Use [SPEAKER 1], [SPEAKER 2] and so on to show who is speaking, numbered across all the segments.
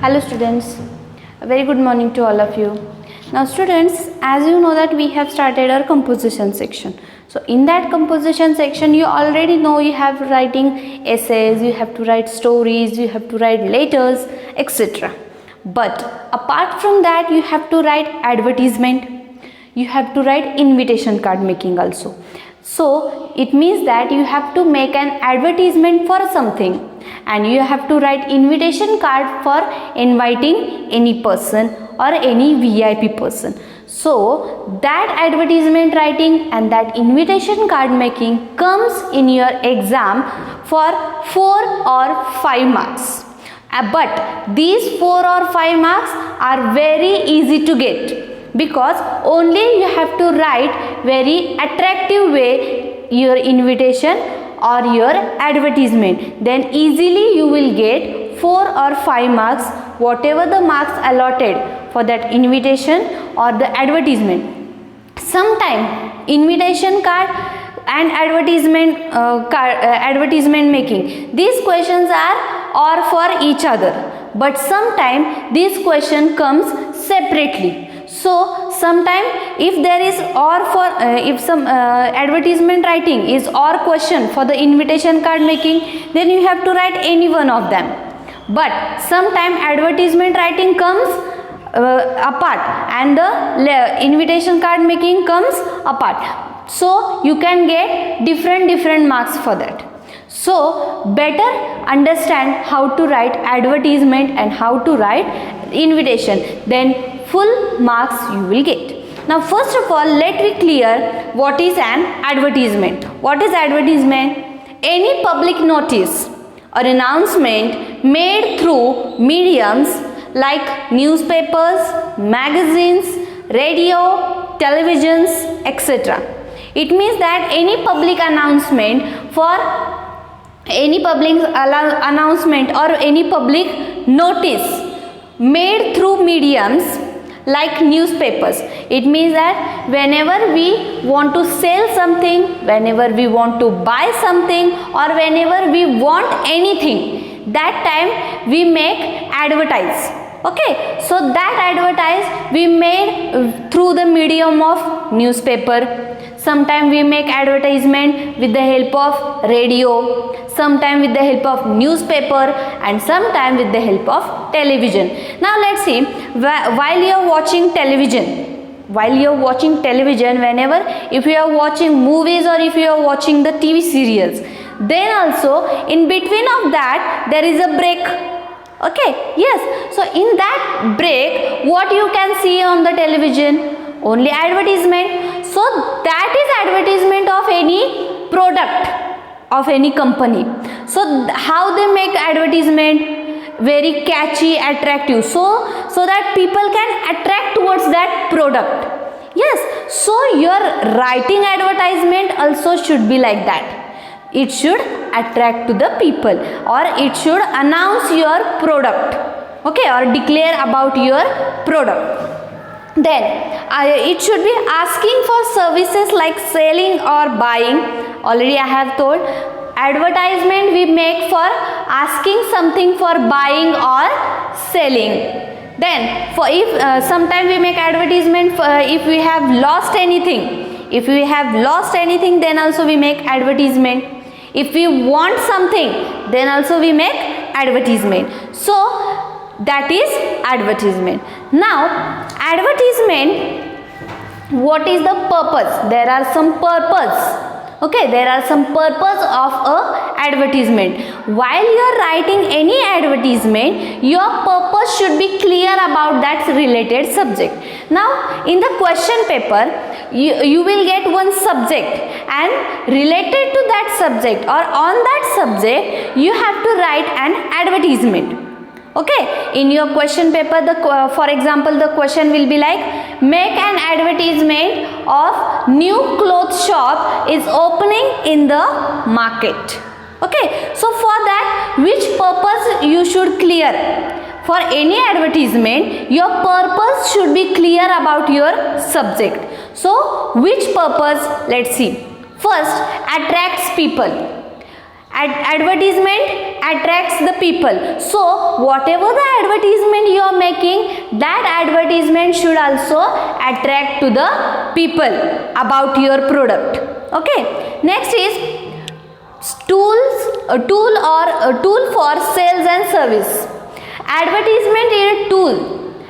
[SPEAKER 1] Hello students, a very good morning to all of you. Now students, as you know that we have started our composition section. So in that composition section you already know you have writing essays, you have to write stories, you have to write letters, etc. But apart from that you have to write advertisement, you have to write invitation card making also. So it means that you have to make an advertisement for something and you have to write invitation card for inviting any person or any VIP person. So that advertisement writing and that invitation card making comes in your exam for 4 or 5 marks. But these 4 or 5 marks are very easy to get, because only you have to write very attractive way your invitation or your advertisement, then easily you will get 4 or 5 marks, whatever the marks allotted for that invitation or the advertisement. Sometime invitation card and advertisement making, these questions are for each other, but sometime this question comes separately. So sometime if there is or for if some advertisement writing is or question for the invitation card making, then you have to write any one of them. But sometime advertisement writing comes apart and the invitation card making comes apart. So you can get different marks for that. So better understand how to write advertisement and how to write invitation, then full marks you will get. Now first of all, let me clear what is an advertisement. What is advertisement? Any public notice or announcement made through mediums like newspapers, magazines, radio, televisions, etc. It means that any public announcement or any public notice made through mediums like newspapers. It means that whenever we want to sell something, whenever we want to buy something, or whenever we want anything, that time we make advertise. Okay, so that advertise we made through the medium of newspaper. Sometime we make advertisement with the help of radio, sometime with the help of newspaper, and sometime with the help of television. Now let's see, while you are watching television, whenever if you are watching movies or if you are watching the TV serials, then also in between of that there is a break. Okay, yes, so in that break what you can see on the television? Only advertisement. So that is advertisement of any product of any company. So how they make advertisement? Very catchy, attractive, so that people can attract towards that product. Yes, so your writing advertisement also should be like that. It should attract to the people, or it should announce your product, okay, or declare about your product. Then it should be asking for services like selling or buying. Already I have told, advertisement we make for asking something for buying or selling. Then for if sometime we make advertisement for if we have lost anything. If we have lost anything, then also we make advertisement. If we want something, then also we make advertisement. So that is advertisement. Now advertisement, what is the purpose? There are some purpose. Okay, there are some purpose of a advertisement. While you are writing any advertisement, your purpose should be clear about that related subject. Now in the question paper, you will get one subject, and related to that subject or on that subject you have to write an advertisement. Okay, in your question paper, for example, the question will be like, make an advertisement of new clothes shop is opening in the market. Okay, so for that, which purpose you should clear? For any advertisement, your purpose should be clear about your subject. So which purpose? Let's see. First, attracts people. Advertisement attracts the people. So whatever the advertisement you are making, that advertisement should also attract to the people about your product. Okay, next is a tool for sales and service. Advertisement is a tool.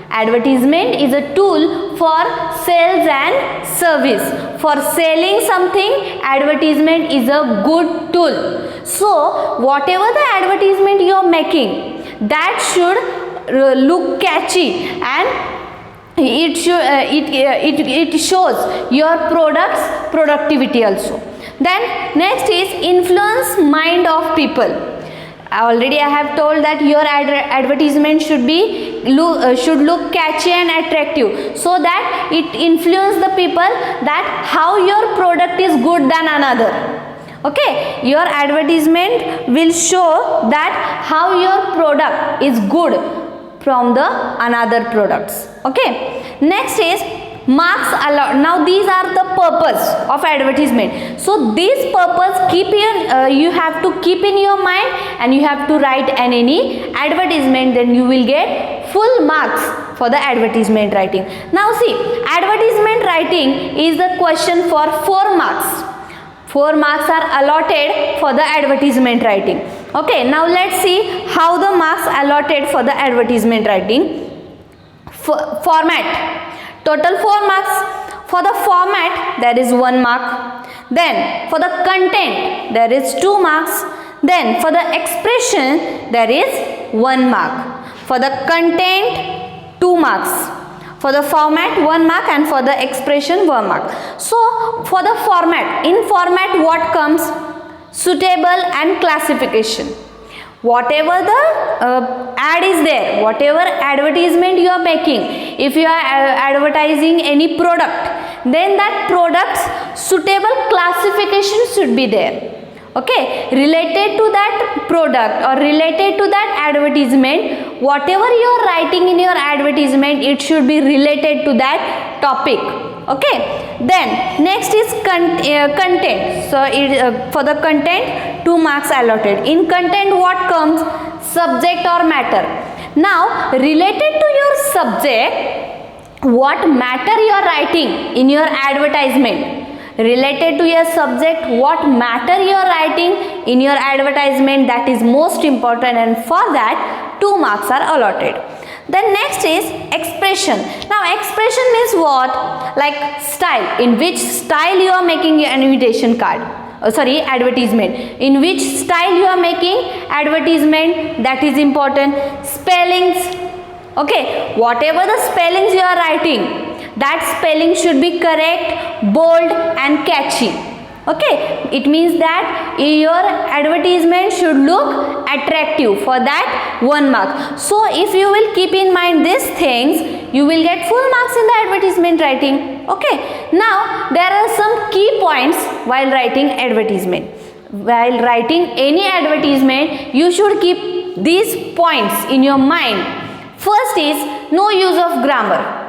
[SPEAKER 1] Advertisement is a tool for sales and service. For selling something, advertisement is a good tool. So whatever the advertisement you are making, that should look catchy, and it shows your product's productivity also. Then next is influence mind of people. Already I have told that your advertisement should look catchy and attractive, so that it influence the people that how your product is good than another. Okay, your advertisement will show that how your product is good from the another products. Okay, next is marks allowed. Now these are the purpose of advertisement. So this purpose you have to keep in your mind, and you have to write any advertisement, then you will get full marks for the advertisement writing. Now see, advertisement writing is the question for 4 marks. 4 marks are allotted for the advertisement writing. Okay, now let's see how the marks allotted for the advertisement writing. Format, total 4 marks. For the format, there is 1 mark. Then for the content, there is 2 marks. Then for the expression, there is 1 mark. For the content, 2 marks. For the format, 1 mark, and for the expression, 1 mark. So for the format, in format what comes? Suitable and classification. Whatever the ad is there, whatever advertisement you are making, if you are advertising any product, then that product's suitable classification should be there. Okay, related to that product or related to that advertisement, whatever you are writing in your advertisement, it should be related to that topic. Okay, then next is content. So for the content, 2 marks allotted. In content what comes? Subject or matter. Now related to your subject, what matter you are writing in your advertisement? Related to your subject, what matter you are writing in your advertisement, that is most important, and for that 2 marks are allotted. Then next is expression. Now expression is what? Like style. In which style you are making an invitation card, advertisement. In which style you are making advertisement, that is important. Spellings. Okay, whatever the spellings you are writing, that spelling should be correct, bold and catchy. Okay, it means that your advertisement should look attractive. For that 1 mark. So if you will keep in mind these things, you will get full marks in the advertisement writing. Okay, now there are some key points while writing advertisement. While writing any advertisement, you should keep these points in your mind. First is no use of grammar.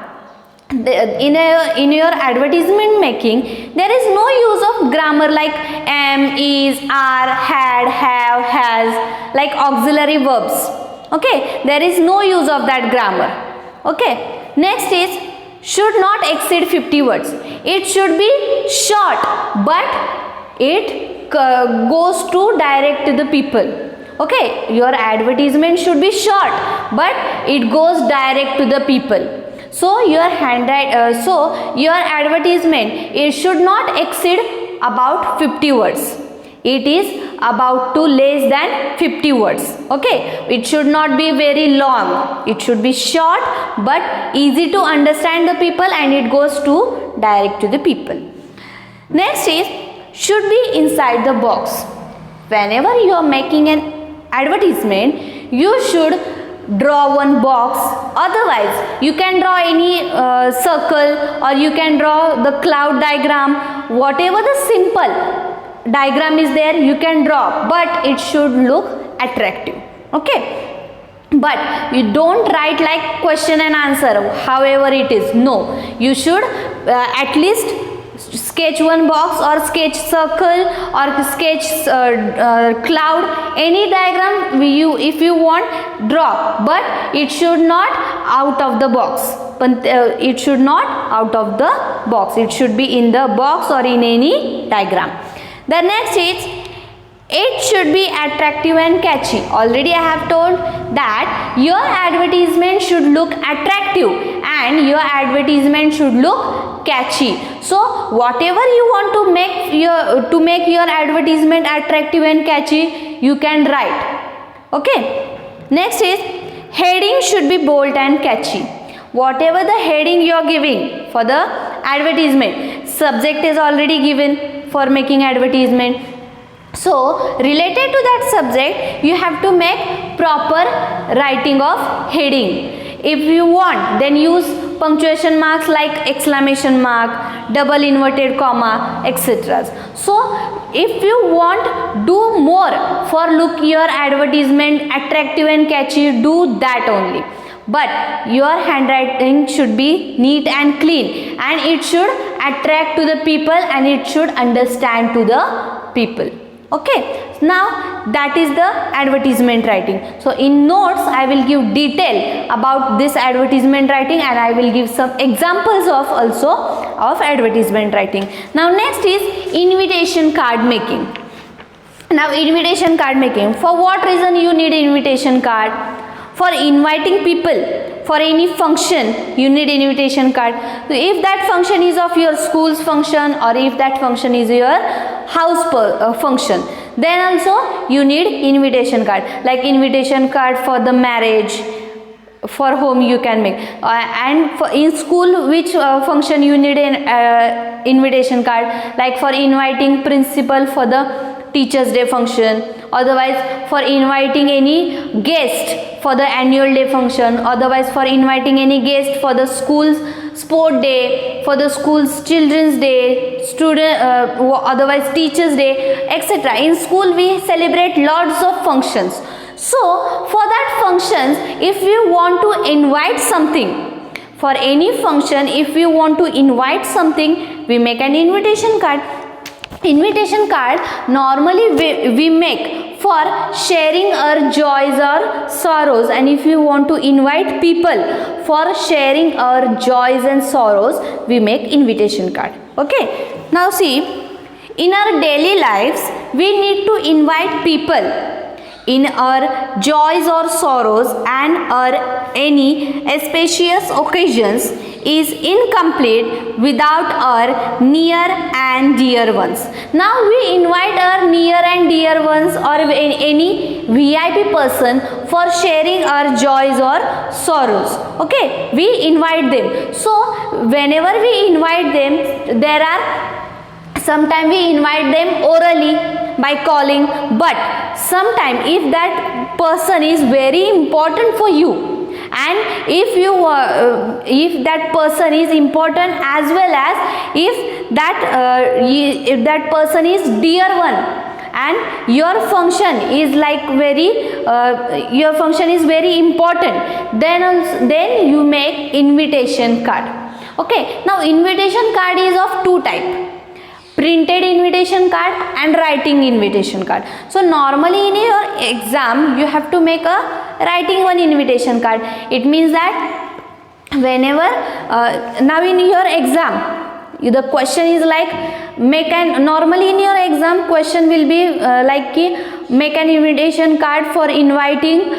[SPEAKER 1] In your advertisement making, there is no use of grammar like am, is, are, had, have, has, like auxiliary verbs. Okay, there is no use of that grammar. Okay, next is should not exceed 50 words. It should be short, but it goes to direct to the people. Okay, your advertisement should be short, but it goes direct to the people. So your advertisement, it should not exceed about 50 words. It is about to less than 50 words. Okay, it should not be very long. It should be short but easy to understand the people, and it goes to direct to the people. Next is should be inside the box. Whenever you are making an advertisement, you should draw 1 box. Otherwise you can draw any circle, or you can draw the cloud diagram. Whatever the simple diagram is there, you can draw, but it should look attractive. Okay, but you don't write like question and answer however it is. No, you should at least sketch one box or sketch circle or sketch cloud, any diagram if you want, draw, but it should not out of the box. It should not out of the box, it should be in the box or in any diagram. The next is, it should be attractive and catchy. Already I have told that your advertisement should look attractive and your advertisement should look catchy. So whatever you want to make your advertisement attractive and catchy, you can write. Okay. Next is, heading should be bold and catchy. Whatever the heading you are giving for the advertisement, subject is already given for making advertisement. So related to that subject, you have to make proper writing of heading. If you want, then use punctuation marks like exclamation mark, double inverted comma, etc. So if you want, do more for look your advertisement attractive and catchy, do that only. But your handwriting should be neat and clean, and it should attract to the people and it should understand to the people. Okay, now that is the advertisement writing. So in notes I will give detail about this advertisement writing and I will give some examples of also of advertisement writing. Now next is invitation card making. Now invitation card making, for what reason you need invitation card? For inviting people for any function, you need invitation card. So if that function is of your school's function or if that function is your house function, then also you need invitation card. Like invitation card for the marriage, for whom you can make, and for in school which function you need an invitation card, like for inviting principal for the Teachers Day function, otherwise for inviting any guest for the annual day function, otherwise for inviting any guest for the school's sport day, for the school's children's day, otherwise teachers day, etc. In school we celebrate lots of functions. So for that functions, if we want to invite something, for any function if we want to invite something, we make an invitation card. Invitation card normally we make for sharing our joys or sorrows, and if you want to invite people for sharing our joys and sorrows, we make invitation card. Okay, now see, in our daily lives we need to invite people in our joys or sorrows and our any auspicious occasions is incomplete without our near and dear ones. Now we invite our near and dear ones or any VIP person for sharing our joys or sorrows. Okay, we invite them. So whenever we invite them, there are sometimes we invite them orally by calling, but sometimes if that person is very important for you, and if that person is important as well as if that person is dear one, and your function is like your function is very important, then you make invitation card. Okay, now invitation card is of two types: printed invitation card and writing invitation card. So normally in your exam you have to make a writing one invitation card. It means that whenever now in your exam the question is like normally in your exam question will be like make an invitation card for inviting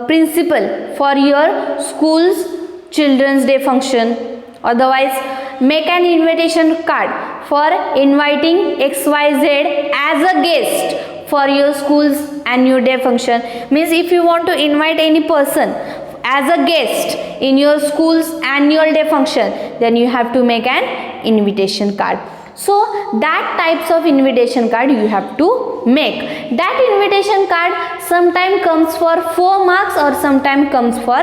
[SPEAKER 1] principal for your school's children's day function, otherwise make an invitation card for inviting XYZ as a guest for your school's annual day function. Means if you want to invite any person as a guest in your school's annual day function, then you have to make an invitation card. So that types of invitation card you have to make. That invitation card sometime comes for 4 marks or sometime comes for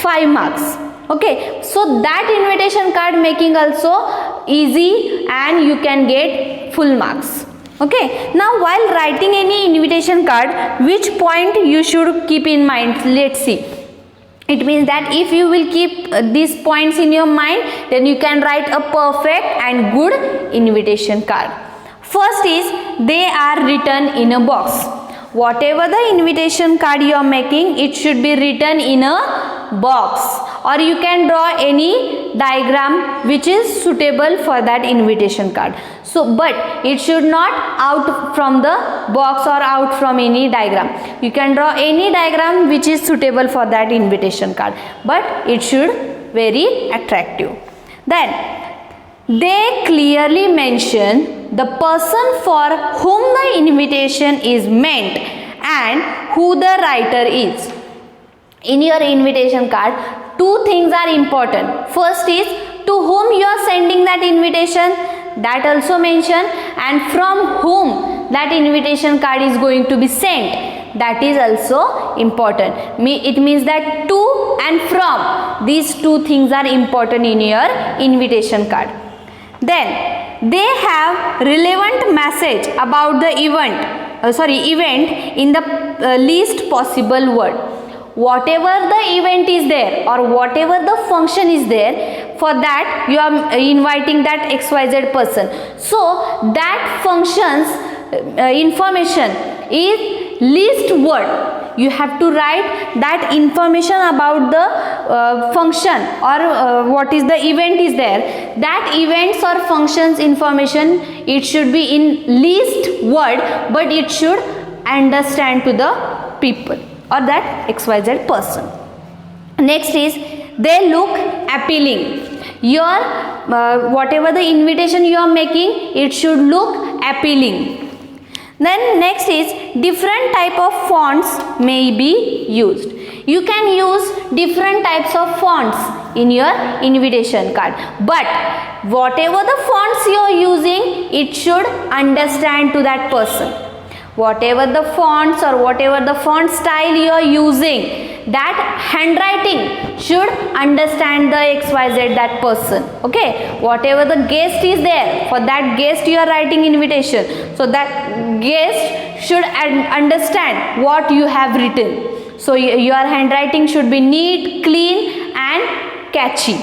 [SPEAKER 1] 5 marks. Okay, so that invitation card making also easy and you can get full marks. Okay, now while writing any invitation card, which point you should keep in mind? Let's see. It means that if you will keep these points in your mind, then you can write a perfect and good invitation card. First is, they are written in a box. Whatever the invitation card you are making, it should be written in a box, or you can draw any diagram which is suitable for that invitation card. So, but it should not out from the box or out from any diagram. You can draw any diagram which is suitable for that invitation card, but it should very attractive. Then they clearly mention the person for whom the invitation is meant and who the writer is. In your invitation card, two things are important. First is to whom you are sending that invitation, that also mention, and from whom that invitation card is going to be sent, that is also important. It means that to and from, these two things are important in your invitation card. Then they have relevant message about the event in the least possible word. Whatever the event is there or whatever the function is there, for that you are inviting that XYZ person. So that function's information is least word. You have to write that information about the function or what is the event is there. That events or functions information, it should be in least word, but it should understand to the people or that XYZ person. Next is, they look appealing. Your whatever the invitation you are making, it should look appealing. Then next is, different type of fonts may be used. You can use different types of fonts in your invitation card, but whatever the fonts you are using, it should understand to that person. Whatever the fonts or whatever the font style you are using, that handwriting should understand the XYZ that person. Okay, whatever the guest is there, for that guest you are writing invitation, so that guest should understand what you have written. So your handwriting should be neat, clean and catchy.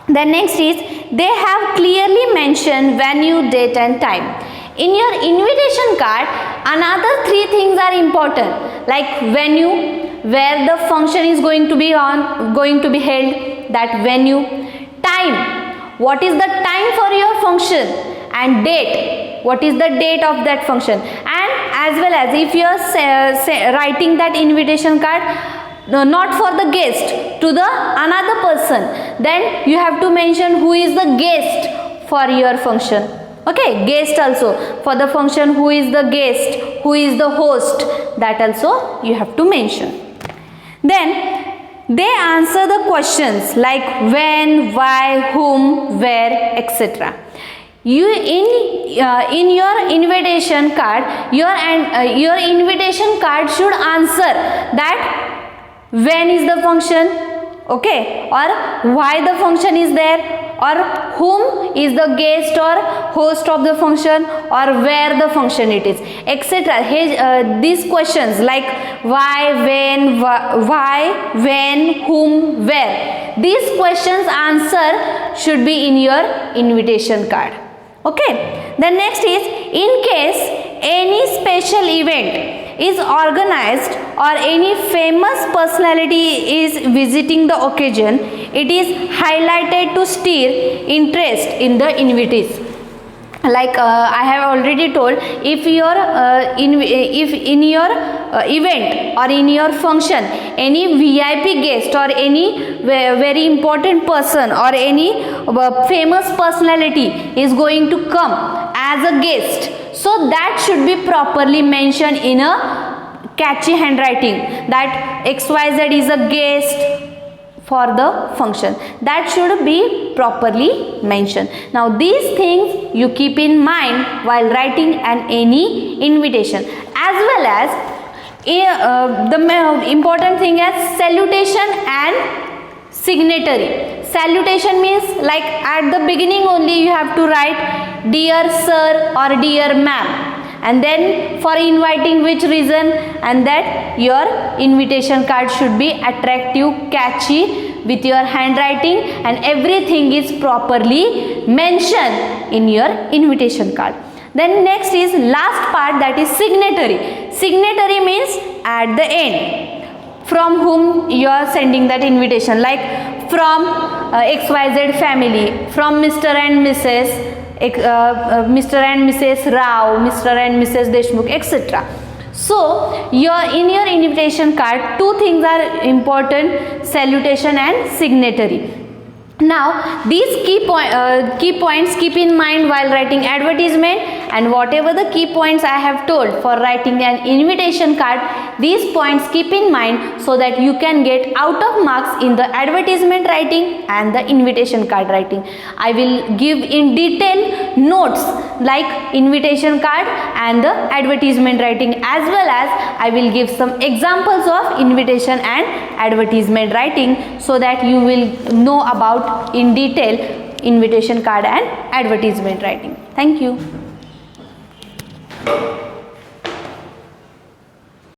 [SPEAKER 1] The next is, they have clearly mentioned venue, date and time. In your invitation card, another three things are important, like venue, where the function is going to be held, that venue, time, what is the time for your function, and date, what is the date of that function. And as well as if you are writing that invitation card not for the guest, to the another person, then you have to mention who is the guest for your function. Okay, guest also for the function, who is the guest, who is the host, that also you have to mention. Then they answer the questions like when, why, whom, where, etc. You in your invitation card, your invitation card should answer that when is the function, okay, or why the function is there, or whom is the guest or host of the function, or where the function it is, etc. These questions like why, when, whom, where, these questions answer should be in your invitation card. Okay. The next is, in case any special event is organized or any famous personality is visiting the occasion, it is highlighted to stir interest in the invitees. Like I have already told, if in your event or in your function any VIP guest or any very important person or any famous personality is going to come as a guest, so that should be properly mentioned in a catchy handwriting, that XYZ is a guest for the function. That should be properly mentioned. Now these things you keep in mind while writing any invitation, as well as the important thing is salutation and signatory. Salutation means like at the beginning only you have to write dear sir or dear ma'am, and then for inviting which reason, and that your invitation card should be attractive, catchy, with your handwriting, and everything is properly mentioned in your invitation card. Then next is last part, that is signatory. Signatory means at the end, from whom you are sending that invitation, like from XYZ family, from Mr. and Mrs. Mr. and Mrs. Rao, Mr. and Mrs. Deshmukh, etc. So in your invitation card, two things are important: salutation and signatory. Now these key points keep in mind while writing advertisement, and whatever the key points I have told for writing an invitation card, these points keep in mind so that you can get out of marks in the advertisement writing and the invitation card writing. I will give in detail notes like invitation card and the advertisement writing, as well as I will give some examples of invitation and advertisement writing, so that you will know about in detail invitation card and advertisement writing. Thank you.